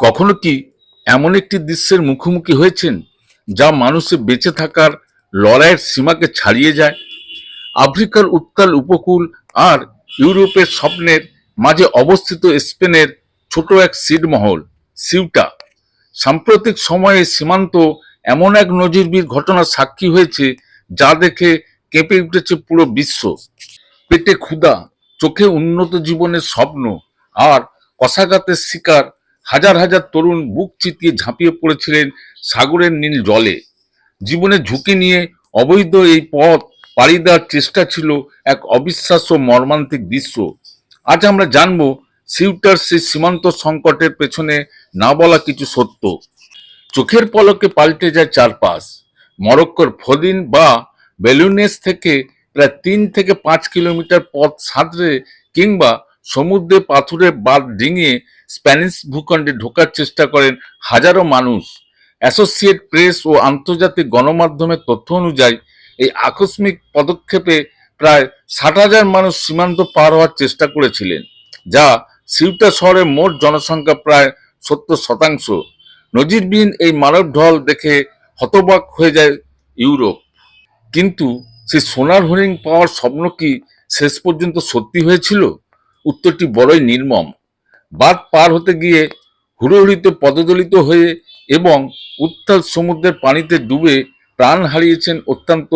কখনো কি এমন একটি দৃশ্যের মুখোমুখি হয়েছেন যা মানুষের বেঁচে থাকার লড়াইয়ের সীমাকে ছাড়িয়ে যায়? আফ্রিকার উত্তাল উপকূল আর ইউরোপের স্বপ্নের মাঝে অবস্থিত স্পেনের ছোট এক ছিটমহল সিউটা সাম্প্রতিক সময়ে সীমান্ত এমন এক নজিরবির ঘটনার সাক্ষী হয়েছে যা দেখে কেঁপে উঠেছে পুরো বিশ্ব। পেটে ক্ষুধা, চোখে উন্নত জীবনের স্বপ্ন আর কশাঘাতের শিকার হাজার হাজার তরুণ বুক চিতিয়ে ঝাঁপিয়ে পড়েছিলেন সাগরের নীল জলে। জীবনের ঝুঁকি নিয়ে অবৈধ এই পথ পাড়ি দেওয়ার চেষ্টা ছিল এক অবিশ্বাস্য মর্মান্তিক দৃশ্য। আজ আমরা জানবো সিউটার সেই সীমান্ত সংকটের পেছনে না বলা কিছু সত্য। চোখের পলকে পাল্টে যায় চারপাশ। মরক্কোর ফদিন বা বেলুনেস থেকে প্রায় 3 থেকে 5 কিলোমিটার পথ সাঁতরে কিংবা সমুদ্রে পাথুরে বাঁধ ডিঙিয়ে স্প্যানিশ ভূখণ্ডে ঢোকার চেষ্টা করেন হাজারো মানুষ। অ্যাসোসিয়েট প্রেস ও আন্তর্জাতিক গণমাধ্যমের তথ্য অনুযায়ী এই আকস্মিক পদক্ষেপে প্রায় 60,000 মানুষ সীমান্ত পার হওয়ার চেষ্টা করেছিলেন, যা সিউটা শহরের মোট জনসংখ্যা প্রায় 70%। নজিরবিহীন এই মানব ঢল দেখে হতবাক হয়ে যায় ইউরোপ। কিন্তু সেই সোনার হরিণ পাওয়ার স্বপ্ন কি শেষ পর্যন্ত সত্যি হয়েছিল? উত্তরটি বড়ই নির্মম। বাঁধ পার হতে গিয়ে হুড়োহুড়িতে পদদলিত হয়ে এবং উত্তাল সমুদ্রের পানিতে ডুবে প্রাণ হারিয়েছেন অত্যন্ত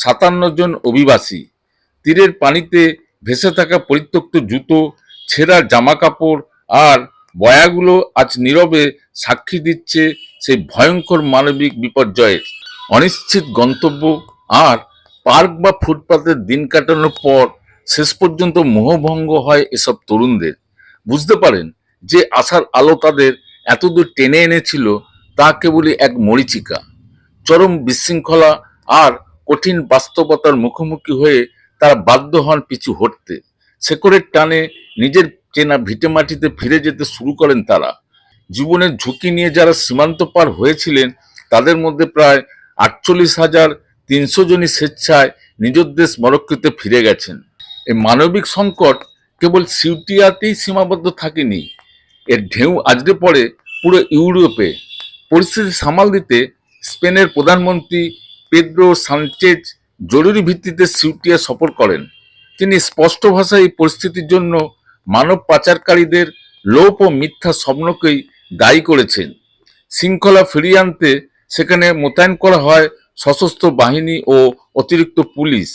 57 জন অভিবাসী। তীরের পানিতে ভেসে থাকা পরিত্যক্ত জুতো, ছেঁড়া জামাকাপড় আর বয়াগুলো আজ নীরবে সাক্ষী দিচ্ছে সেই ভয়ঙ্কর মানবিক বিপর্যয়ের। অনিশ্চিত গন্তব্য আর পার্ক বা ফুটপাতের দিন কাটানোর পর শেষ পর্যন্ত মোহভঙ্গ হয় এসব তরুণদের। বুঝতে পারেন যে আশার আলো তাদের এতদূর টেনে এনেছিল তা কেবলই এক মরীচিকা। চরম বিশৃঙ্খলা আর কঠিন বাস্তবতার মুখোমুখি হয়ে তারা বাধ্য হন পিছু হটতে। শেকড়ের টানে নিজের চেনা ভিটেমাটিতে ফিরে যেতে শুরু করেন তারা। জীবনের ঝুঁকি নিয়ে যারা সীমান্ত পার হয়েছিলেন তাদের মধ্যে প্রায় 48,300 জনই স্বেচ্ছায় নিজ দেশ মরক্কোতে ফিরে গেছেন। এই মানবিক সংকট কেবল সিউটিয়াতেই সীমাবদ্ধ থাকেনি, এর ঢেউ আছড়ে পড়ে পুরো ইউরোপে। পরিস্থিতি সামাল দিতে স্পেনের প্রধানমন্ত্রী পেদ্রো সানচেজ জরুরি ভিত্তিতে সিউটিয়া সফর করেন। তিনি স্পষ্ট ভাষায় এই পরিস্থিতির জন্য মানব পাচারকারীদের লোপ ও মিথ্যা স্বপ্নকেই দায়ী করেছেন। শৃঙ্খলা ফিরিয়ে আনতে সেখানে মোতায়েন করা হয় সশস্ত্র বাহিনী ও অতিরিক্ত পুলিশ,